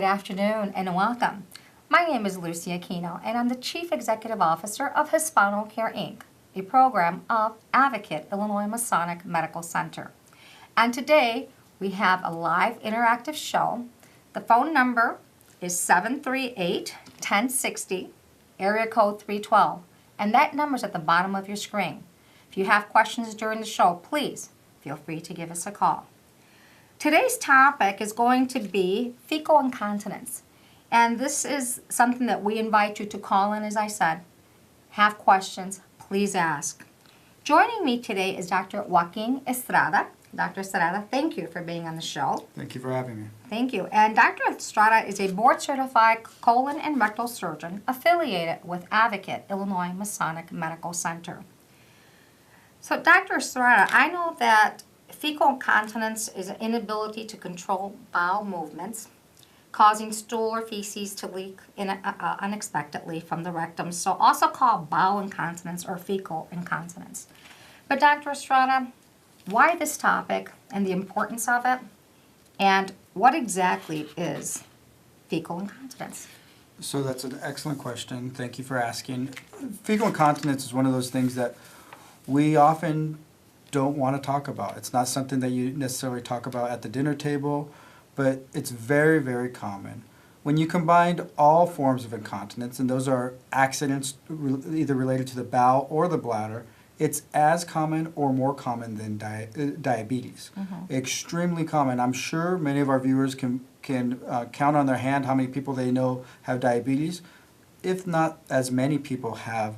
good afternoon, and welcome. My name is Lucy Aquino, and I'm the Chief Executive Officer of Hispano Care, Inc., a program of Advocate Illinois Masonic Medical Center. And today, we have a live interactive show. The phone number is 738-1060, area code 312, and that number is at the bottom of your screen. If you have questions during the show, please feel free to give us a call. Today's topic is going to be fecal incontinence. And this is something that we invite you to call in, as I said. Have questions, please ask. Joining me today is Dr. Joaquin Estrada. Dr. Estrada, thank you for being on the show. Thank you for having me. Thank you. And Dr. Estrada is a board-certified colon and rectal surgeon affiliated with Advocate Illinois Masonic Medical Center. So, Dr. Estrada, I know that fecal incontinence is an inability to control bowel movements, causing stool or feces to leak unexpectedly from the rectum, so also called bowel incontinence or fecal incontinence. But Dr. Estrada, why this topic and the importance of it, and what exactly is fecal incontinence? So that's an excellent question. Thank you for asking. Fecal incontinence is one of those things that we often don't want to talk about. It's not something that you necessarily talk about at the dinner table, but it's very, very common. When you combine all forms of incontinence, and those are accidents either related to the bowel or the bladder, it's as common or more common than diabetes. Mm-hmm. Extremely common. I'm sure many of our viewers can count on their hand how many people they know have diabetes, if not as many people have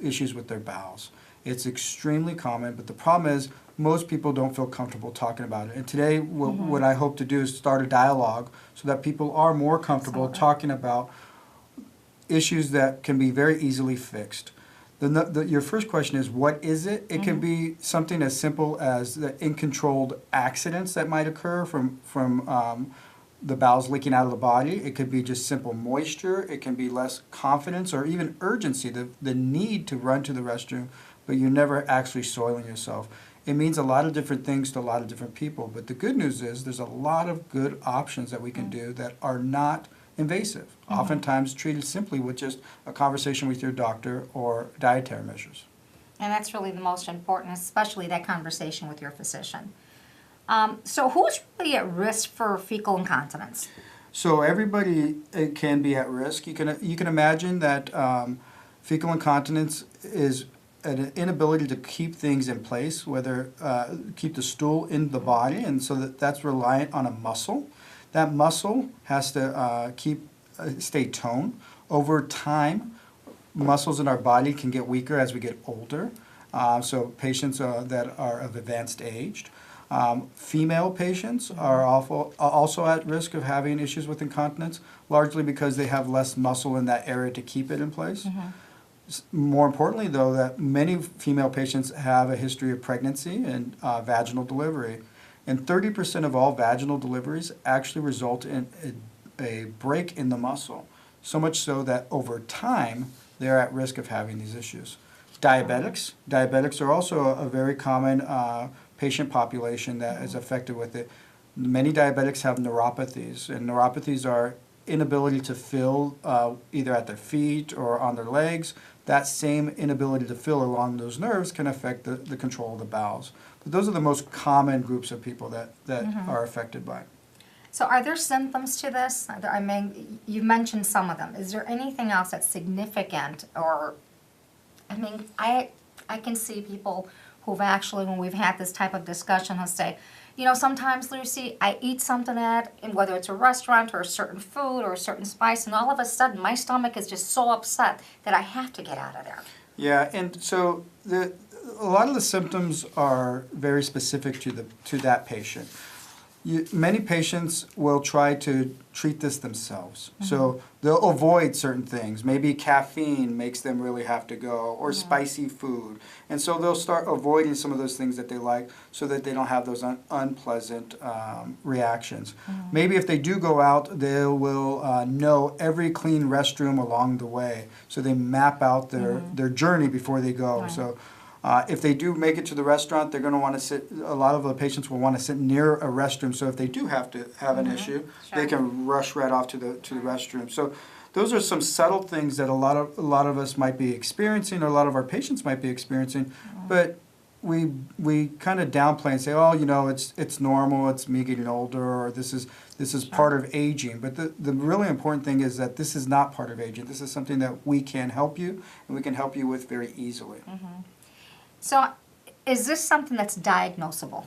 issues with their bowels. It's extremely common, but the problem is most people don't feel comfortable talking about it. And today, what I hope to do is start a dialogue so that people are more comfortable talking about issues that can be very easily fixed. Your first question is, what is it? It can be something as simple as the uncontrolled accidents that might occur from the bowels leaking out of the body. It could be just simple moisture. It can be less confidence or even urgency, the need to run to the restroom, but you're never actually soiling yourself. It means a lot of different things to a lot of different people. But the good news is there's a lot of good options that we can do that are not invasive, oftentimes treated simply with just a conversation with your doctor or dietary measures. And that's really the most important, especially that conversation with your physician. So who's really at risk for fecal incontinence? So everybody can be at risk. You can imagine that fecal incontinence is an inability to keep things in place, whether keep the stool in the body, and so that's reliant on a muscle. That muscle has to stay toned. Over time, muscles in our body can get weaker as we get older. So patients that are of advanced age. Female patients are also at risk of having issues with incontinence, largely because they have less muscle in that area to keep it in place. More importantly, though, that many female patients have a history of pregnancy and vaginal delivery. And 30% of all vaginal deliveries actually result in a break in the muscle, so much so that over time, they're at risk of having these issues. Diabetics are also a very common patient population that is affected with it. Many diabetics have neuropathies, and neuropathies are inability to feel either at their feet or on their legs. That same inability to feel along those nerves can affect the control of the bowels. But those are the most common groups of people that are affected by it. So are there symptoms to this? I mean, you mentioned some of them. Is there anything else that's significant? Or, I mean, I can see people who've actually, when we've had this type of discussion, will say, you know, sometimes, Lucy, I eat something and whether it's a restaurant or a certain food or a certain spice, and all of a sudden my stomach is just so upset that I have to get out of there. Yeah, and so a lot of the symptoms are very specific to that patient. Many patients will try to treat this themselves. So they'll avoid certain things. Maybe caffeine makes them really have to go, or spicy food. And so they'll start avoiding some of those things that they like so that they don't have those unpleasant reactions. Maybe if they do go out, they will know every clean restroom along the way. So they map out their journey before they go. So If they do make it to the restaurant, they're going to want to sit, a lot of the patients will want to sit near a restroom, so if they do have to have an issue, they can rush right off to the restroom. So those are some subtle things that a lot of us might be experiencing, or a lot of our patients might be experiencing, but we kind of downplay and say, oh, you know, it's normal, it's me getting older, or this is part of aging. But the really important thing is that this is not part of aging. This is something that we can help you, and we can help you with very easily. So is this something that's diagnosable?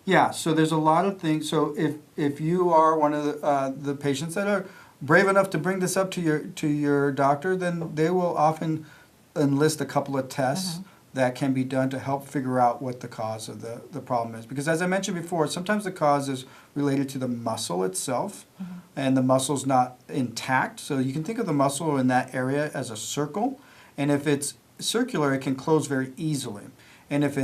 Yeah, so there's a lot of things. So if you are one of the patients that are brave enough to bring this up to your doctor, then they will often enlist a couple of tests that can be done to help figure out what the cause of the problem is. Because as I mentioned before, sometimes the cause is related to the muscle itself, and the muscle's not intact. So you can think of the muscle in that area as a circle, and if it's circular, it can close very easily. And if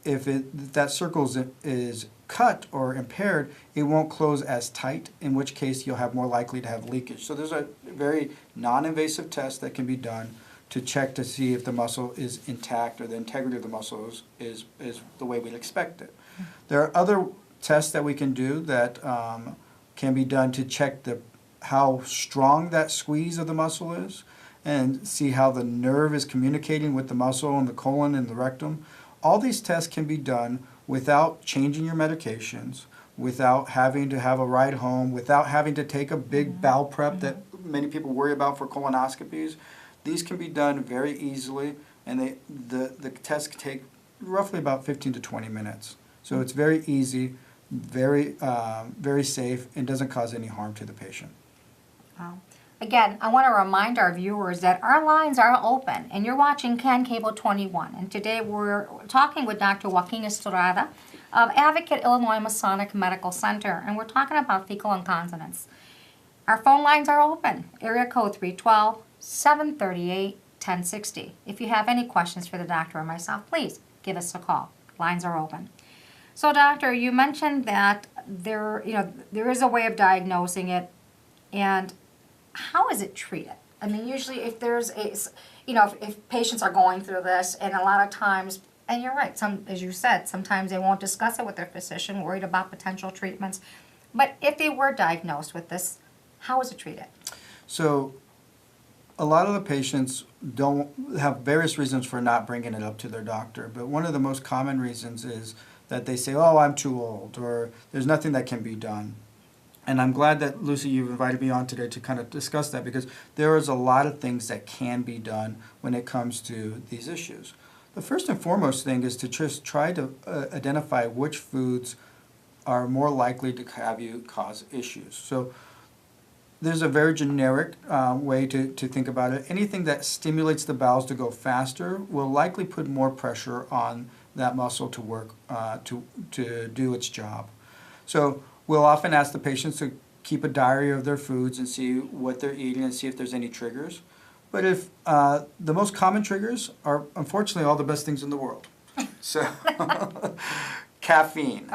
that circle is cut or impaired, it won't close as tight, in which case you'll have more likely to have leakage. So there's a very non-invasive test that can be done to check to see if the muscle is intact, or the integrity of the muscle is the way we'd expect it. There are other tests that we can do that can be done to check how strong that squeeze of the muscle is, and see how the nerve is communicating with the muscle and the colon and the rectum. All these tests can be done without changing your medications, without having to have a ride home, without having to take a big bowel prep that many people worry about for colonoscopies. These can be done very easily, and the tests can take roughly about 15 to 20 minutes. So it's very easy, very safe, and doesn't cause any harm to the patient. Wow. Again, I want to remind our viewers that our lines are open, and you're watching Can Cable 21. And today we're talking with Dr. Joaquin Estrada of Advocate Illinois Masonic Medical Center, and we're talking about fecal incontinence. Our phone lines are open. Area code 312-738-1060. If you have any questions for the doctor or myself, please give us a call. Lines are open. So, doctor, you mentioned that there is a way of diagnosing it, and how is it treated? I mean, usually if there's if patients are going through this, and a lot of times, and you're right, as you said, sometimes they won't discuss it with their physician, worried about potential treatments. But if they were diagnosed with this, how is it treated? So a lot of the patients don't have various reasons for not bringing it up to their doctor, but one of the most common reasons is that they say, oh, I'm too old, or there's nothing that can be done. And I'm glad that, Lucy, you've invited me on today to kind of discuss that, because there is a lot of things that can be done when it comes to these issues. The first and foremost thing is to just try to identify which foods are more likely to have you cause issues. So there's a very generic way to think about it. Anything that stimulates the bowels to go faster will likely put more pressure on that muscle to work, to do its job. So we'll often ask the patients to keep a diary of their foods and see what they're eating and see if there's any triggers. But if the most common triggers are, unfortunately, all the best things in the world. So caffeine,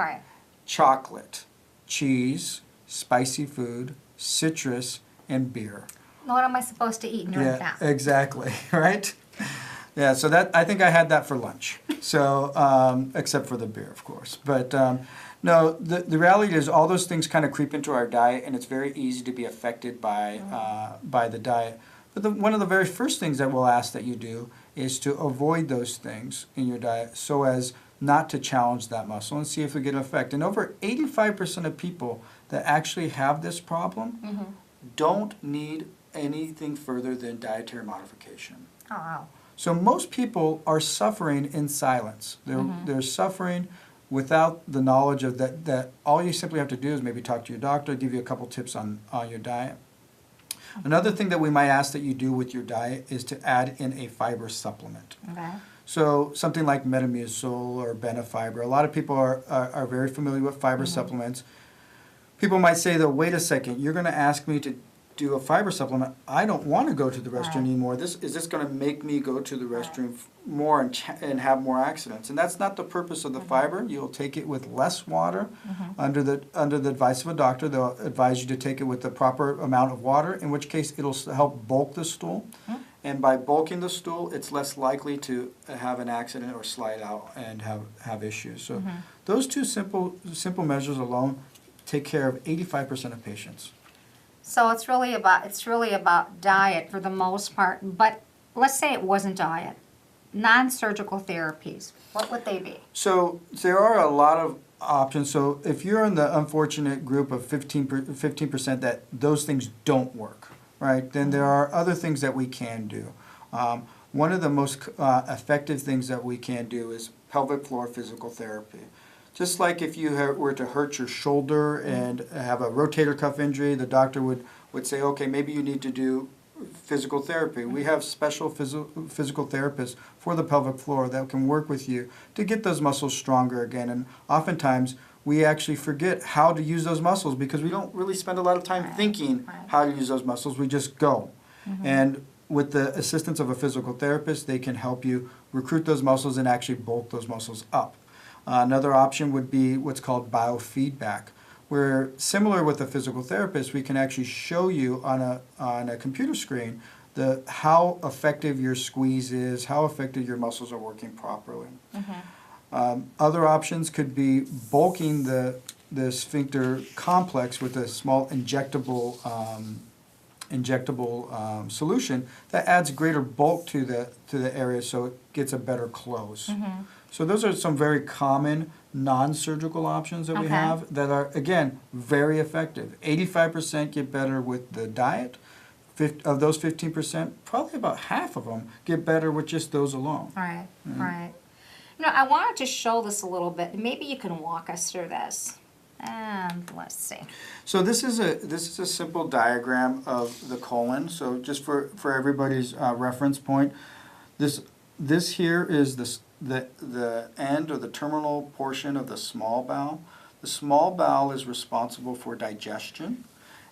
chocolate, cheese, spicy food, citrus, and beer. What am I supposed to eat and drink that? Yeah, exactly, right? Yeah, so that, I think I had that for lunch. So, except for the beer, of course. But no, the reality is all those things kind of creep into our diet, and it's very easy to be affected by the diet. But one of the very first things that we'll ask that you do is to avoid those things in your diet so as not to challenge that muscle and see if we get an effect. And over 85% of people that actually have this problem don't need anything further than dietary modification. Oh, wow. So most people are suffering in silence. They're suffering without the knowledge of that all you simply have to do is maybe talk to your doctor, give you a couple tips on your diet. Another thing that we might ask that you do with your diet is to add in a fiber supplement. Okay. So something like Metamucil or Benefiber. A lot of people are very familiar with fiber supplements. People might say, though, wait a second, you're going to ask me to do a fiber supplement. I don't want to go to the restroom anymore. Is this going to make me go to the restroom more and have more accidents? And that's not the purpose of the fiber. You'll take it with less water. Under the advice of a doctor, they'll advise you to take it with the proper amount of water, in which case it'll help bulk the stool. And by bulking the stool, it's less likely to have an accident or slide out and have issues. So those two simple measures alone take care of 85% of patients. So it's really about diet for the most part. But let's say it wasn't diet. Non-surgical therapies, what would they be? So there are a lot of options. So if you're in the unfortunate group of 15% that those things don't work, right, then there are other things that we can do. One of the most effective things that we can do is pelvic floor physical therapy. Just like if you were to hurt your shoulder and have a rotator cuff injury, the doctor would say, okay, maybe you need to do physical therapy. We have special physical therapists for the pelvic floor that can work with you to get those muscles stronger again. And oftentimes we actually forget how to use those muscles because we don't really spend a lot of time thinking how to use those muscles. We just go. And with the assistance of a physical therapist, they can help you recruit those muscles and actually bulk those muscles up. Another option would be what's called biofeedback, where similar with a physical therapist, we can actually show you on a computer screen how effective your squeeze is, how effective your muscles are working properly. Other options could be bulking the sphincter complex with a small injectable solution that adds greater bulk to the area so it gets a better close. So those are some very common non-surgical options that we have that are, again, very effective. 85% get better with the diet. Of those 15%, probably about half of them get better with just those alone. Right, right. You know, I wanted to show this a little bit. Maybe you can walk us through this. And let's see. So this is a simple diagram of the colon. So just for everybody's reference point, this here is the end or the terminal portion of the small bowel. The small bowel is responsible for digestion,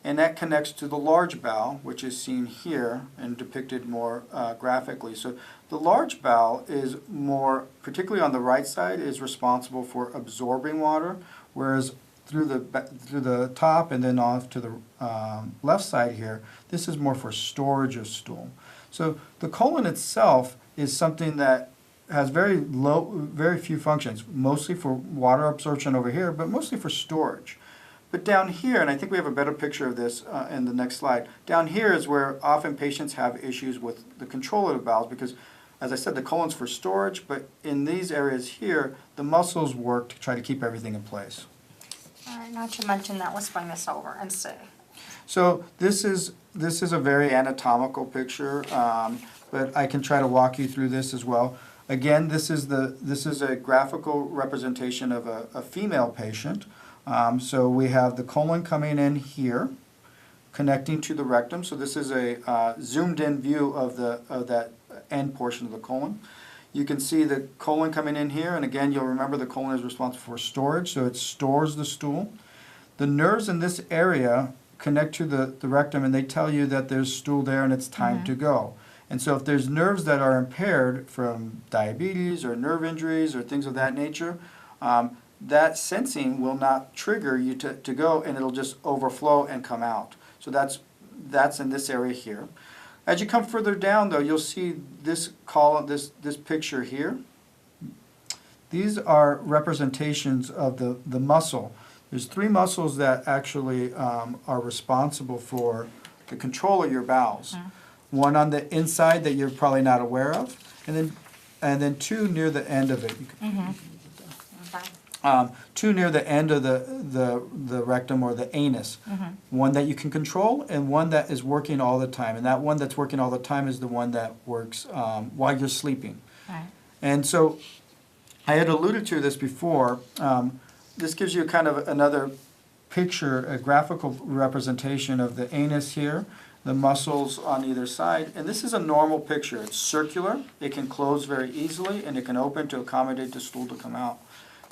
and that connects to the large bowel, which is seen here and depicted more graphically. So the large bowel is more, particularly on the right side, is responsible for absorbing water, whereas through the top and then off to the left side here, this is more for storage of stool. So the colon itself is something that has very few functions, mostly for water absorption over here, but mostly for storage. But down here, and I think we have a better picture of this in the next slide, down here is where often patients have issues with the control of the bowels because, as I said, the colon's for storage, but in these areas here, the muscles work to try to keep everything in place. All right, not to mention that, let's bring this over and see. So this is a very anatomical picture, but I can try to walk you through this as well. Again, this is a graphical representation of a female patient. So we have the colon coming in here, connecting to the rectum. So this is a zoomed-in view of that end portion of the colon. You can see the colon coming in here, and again, you'll remember the colon is responsible for storage, so it stores the stool. The nerves in this area connect to the rectum, and they tell you that there's stool there and it's time to go. And so if there's nerves that are impaired from diabetes or nerve injuries or things of that nature, that sensing will not trigger you to go, and it'll just overflow and come out. So that's in this area here. As you come further down, though, you'll see this column, this picture here. These are representations of the muscle. There's 3 muscles that actually are responsible for the control of your bowels. One on the inside that you're probably not aware of, and then 2 near the end of it. 2 near the end of the rectum or the anus. One that you can control and one that is working all the time. And that one that's working all the time is the one that works while you're sleeping. Right. And so I had alluded to this before. This gives you kind of another picture, a graphical representation of the anus here, the muscles on either side. And this is a normal picture. It's circular. It can close very easily, and it can open to accommodate the stool to come out.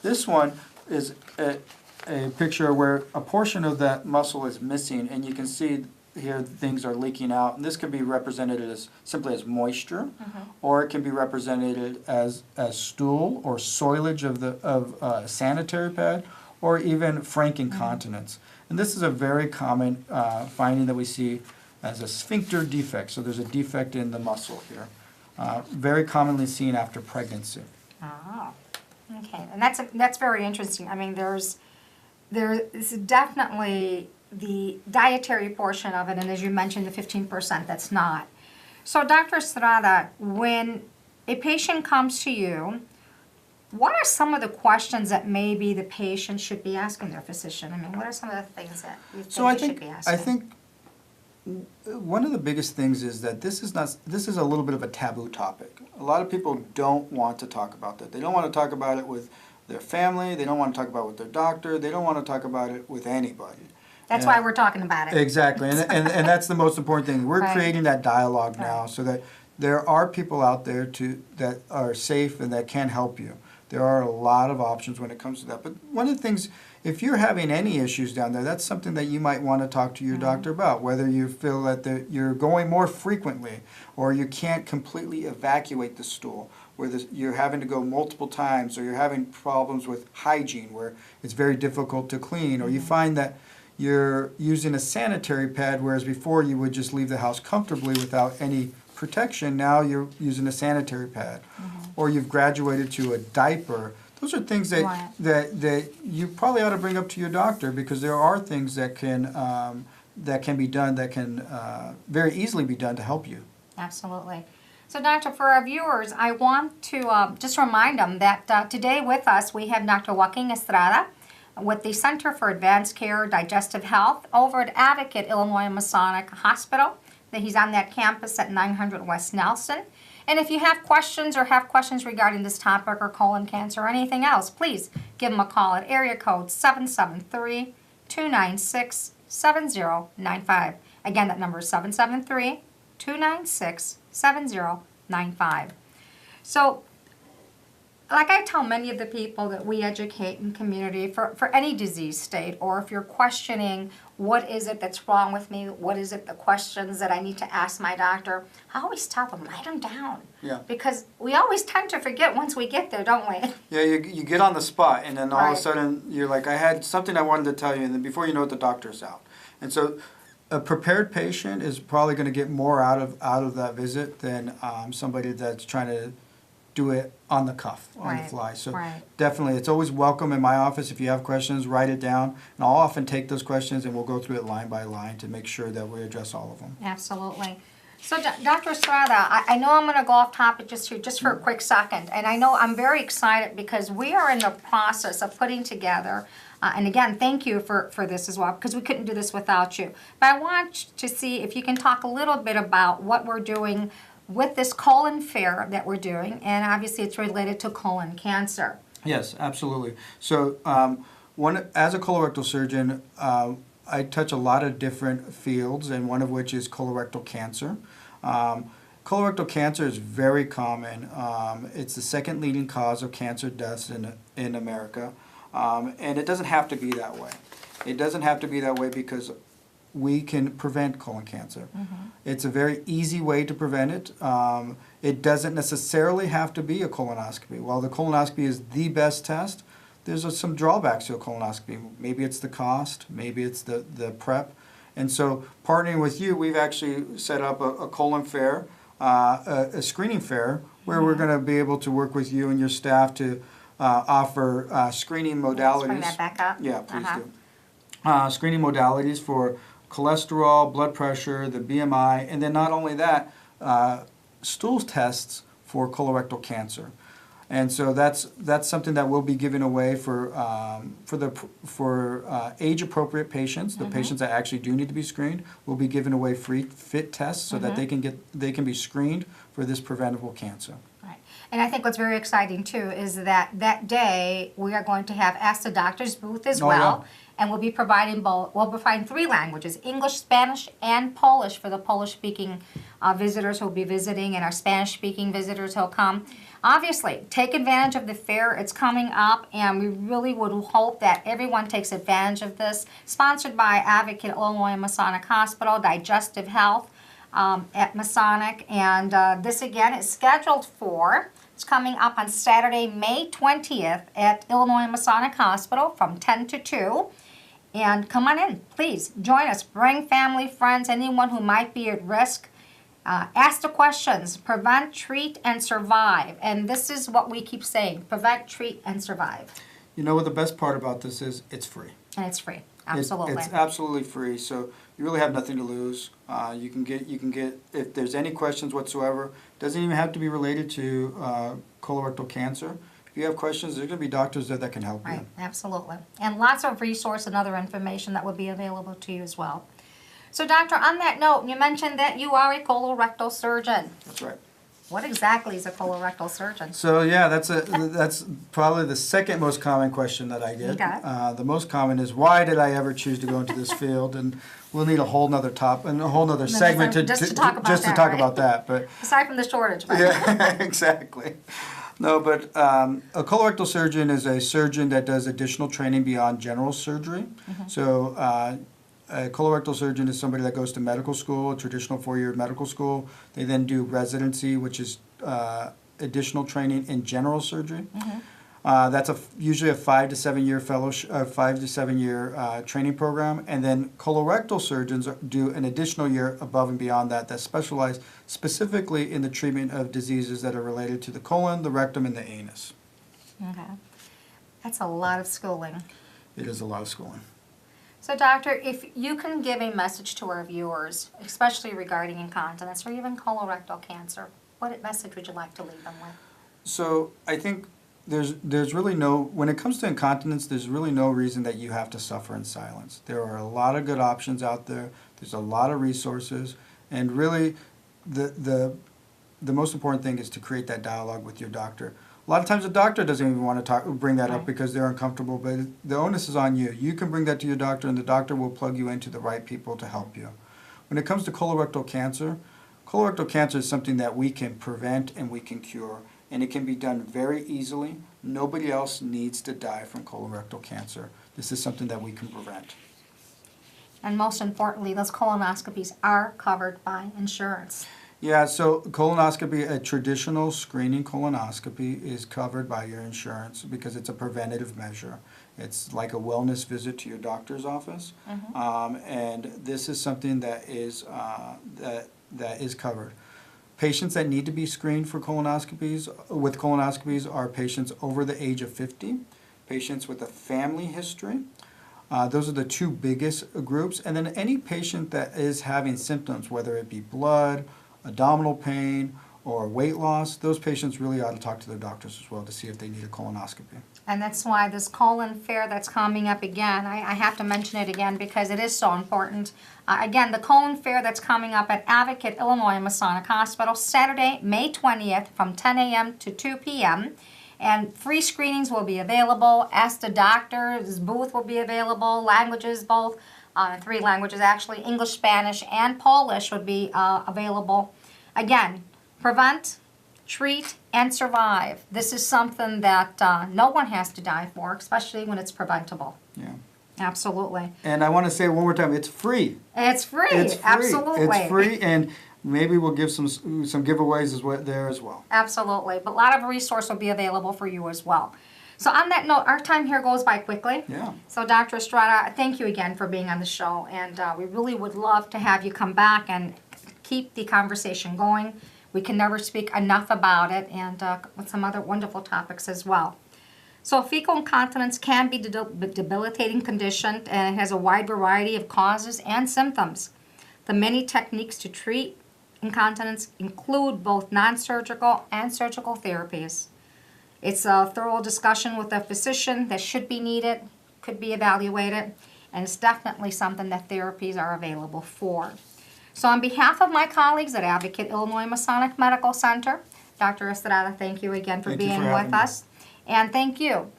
This one is a picture where a portion of that muscle is missing, and you can see here things are leaking out. And this can be represented as simply as moisture, or it can be represented as stool or soilage of a sanitary pad, or even frank incontinence. And this is a very common finding that we see as a sphincter defect. So there's a defect in the muscle here. Very commonly seen after pregnancy. Oh, okay. And that's very interesting. I mean, there's definitely the dietary portion of it, and as you mentioned, the 15% that's not. So, Dr. Estrada, when a patient comes to you, what are some of the questions that maybe the patient should be asking their physician? I mean, what are some of the things that you think they should be asking? I think one of the biggest things is that this is a little bit of a taboo topic. A lot of people don't want to talk about that. They don't want to talk about it with their family. They don't want to talk about it with their doctor. They don't want to talk about it with anybody. That's why we're talking about it. Exactly, and that's the most important thing. We're Right. creating that dialogue now Right. so that there are people out there that are safe and that can help you. There are a lot of options when it comes to that. But one of the things, if you're having any issues down there, that's something that you might want to talk to your doctor about, whether you feel that you're going more frequently or you can't completely evacuate the stool, where you're having to go multiple times, or you're having problems with hygiene where it's very difficult to clean, or you find that you're using a sanitary pad, whereas before you would just leave the house comfortably without any protection. Now you're using a sanitary pad, or you've graduated to a diaper. Those are things that, Right. that you probably ought to bring up to your doctor, because there are things that can be done, that can very easily be done to help you. Absolutely. So, Doctor, for our viewers, I want to just remind them that today with us we have Dr. Joaquin Estrada with the Center for Advanced Care Digestive Health over at Advocate Illinois Masonic Hospital. That he's on that campus at 900 West Nelson. And if you have questions regarding this topic or colon cancer or anything else, please give him a call at area code 773-296-7095. Again, that number is 773-296-7095. So, like I tell many of the people that we educate in community for any disease state, or if you're questioning what is it that's wrong with me, what is it the questions that I need to ask my doctor, I always tell them, write them down. Yeah. Because we always tend to forget once we get there, don't we? Yeah, you get on the spot, and then all of Right. a sudden you're like, I had something I wanted to tell you, and then before you know it, the doctor's out. And so a prepared patient is probably going to get more out of that visit than somebody that's trying to do it on the cuff, on the Right, fly. So right. definitely, it's always welcome in my office. If you have questions, write it down, and I'll often take those questions and we'll go through it line by line to make sure that we address all of them. Absolutely. So, Dr. Estrada, I know I'm going to go off topic just for a quick second, and I know I'm very excited because we are in the process of putting together, and again, thank you for this as well, because we couldn't do this without you. But I want to see if you can talk a little bit about what we're doing with this colon fair that we're doing, and obviously it's related to colon cancer. Yes, absolutely. So as a colorectal surgeon, I touch a lot of different fields, and one of which is colorectal cancer. Colorectal cancer is very common. It's the second leading cause of cancer deaths in America, and it doesn't have to be that way. It doesn't have to be that way because we can prevent colon cancer. It's a very easy way to prevent it. It doesn't necessarily have to be a colonoscopy. While the colonoscopy is the best test, there's some drawbacks to a colonoscopy. Maybe it's the cost, maybe it's the prep. And so partnering with you, we've actually set up a colon fair, a screening fair, where we're going to be able to work with you and your staff to offer screening modalities. Let's bring that back up. Yeah, please do. Screening modalities for cholesterol, blood pressure, the BMI, and then not only that, stool tests for colorectal cancer. And so that's something that we'll be giving away for age-appropriate patients, the patients that actually do need to be screened. We'll be giving away free FIT tests so that they can be screened for this preventable cancer. Right. And I think what's very exciting too is that day we are going to have Ask the Doctor's booth as well. Yeah. And we'll be providing three languages, English, Spanish, and Polish for the Polish-speaking visitors who will be visiting, and our Spanish-speaking visitors who will come. Obviously, take advantage of the fair. It's coming up, and we really would hope that everyone takes advantage of this. Sponsored by Advocate Illinois Masonic Hospital, Digestive Health at Masonic. And this, again, is scheduled it's coming up on Saturday, May 20th at Illinois Masonic Hospital from 10 to 2. And come on in, please. Join us. Bring family, friends, anyone who might be at risk. Ask the questions. Prevent, treat, and survive. And this is what we keep saying. Prevent, treat, and survive. You know what the best part about this is? It's free. And it's free. Absolutely. It's absolutely free, so you really have nothing to lose. You can get if there's any questions whatsoever. Doesn't even have to be related to colorectal cancer. If you have questions, there's going to be doctors there that can help you. Right, absolutely. And lots of resource and other information that will be available to you as well. So, doctor, on that note, you mentioned that you are a colorectal surgeon. That's right. What exactly is a colorectal surgeon? So yeah, that's probably the second most common question that I get. Okay. The most common is, why did I ever choose to go into this field? And we'll need a whole nother segment to talk about that. But aside from the shortage. But. yeah, exactly. No, but a colorectal surgeon is a surgeon that does additional training beyond general surgery. Mm-hmm. So a colorectal surgeon is somebody that goes to medical school, a traditional 4-year medical school. They then do residency, which is additional training in general surgery. Mm-hmm. That's usually a 5 to 7 year fellowship, 5 to 7 year training program, and then colorectal surgeons do an additional year above and beyond that specialize specifically in the treatment of diseases that are related to the colon, the rectum, and the anus. Okay, that's a lot of schooling. It is a lot of schooling. So, doctor, if you can give a message to our viewers, especially regarding incontinence or even colorectal cancer, what message would you like to leave them with? So I think there's really no, when it comes to incontinence, there's really no reason that you have to suffer in silence. There are a lot of good options out there. There's a lot of resources, and really the most important thing is to create that dialogue with your doctor. A lot of times the doctor doesn't even want to bring that up because they're uncomfortable, but the onus is on you. You can bring that to your doctor, and the doctor will plug you into the right people to help you. When it comes to colorectal cancer is something that we can prevent and we can cure, and it can be done very easily. Nobody else needs to die from colorectal cancer. This is something that we can prevent. And most importantly, those colonoscopies are covered by insurance. Yeah, so colonoscopy, a traditional screening colonoscopy is covered by your insurance because it's a preventative measure. It's like a wellness visit to your doctor's office. Mm-hmm. And this is something that is covered. Patients that need to be screened for colonoscopies are patients over the age of 50, patients with a family history. Those are the two biggest groups. And then any patient that is having symptoms, whether it be blood, abdominal pain, or weight loss, those patients really ought to talk to their doctors as well to see if they need a colonoscopy. And that's why this colon fair that's coming up again, I have to mention it again because it is so important. Again, the colon fair that's coming up at Advocate, Illinois Masonic Hospital, Saturday, May 20th from 10 a.m. to 2 p.m. And free screenings will be available. Ask the doctor, his booth will be available, languages both. 3 languages actually, English, Spanish, and Polish would be available. Again, prevent, treat, and survive. This is something that no one has to die for, especially when it's preventable. Yeah. Absolutely. And I want to say one more time, it's free. It's free. It's free. Absolutely. It's free, and maybe we'll give some giveaways there as well. Absolutely. But a lot of resource will be available for you as well. So on that note, our time here goes by quickly. Yeah. So Dr. Estrada, thank you again for being on the show, and we really would love to have you come back and keep the conversation going. We can never speak enough about it, and with some other wonderful topics as well. So fecal incontinence can be a debilitating condition, and it has a wide variety of causes and symptoms. The many techniques to treat incontinence include both non-surgical and surgical therapies. It's a thorough discussion with a physician that should be needed, could be evaluated, and it's definitely something that therapies are available for. So on behalf of my colleagues at Advocate Illinois Masonic Medical Center, Dr. Estrada, thank you again for being with us. And thank you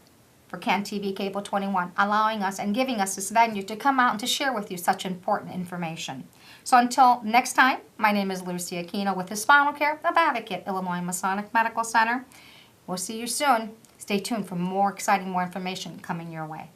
for Ken TV Cable 21, allowing us and giving us this venue to come out and to share with you such important information. So until next time, my name is Lucy Aquino with the Spinal Care of Advocate Illinois Masonic Medical Center. We'll see you soon. Stay tuned for more exciting, more information coming your way.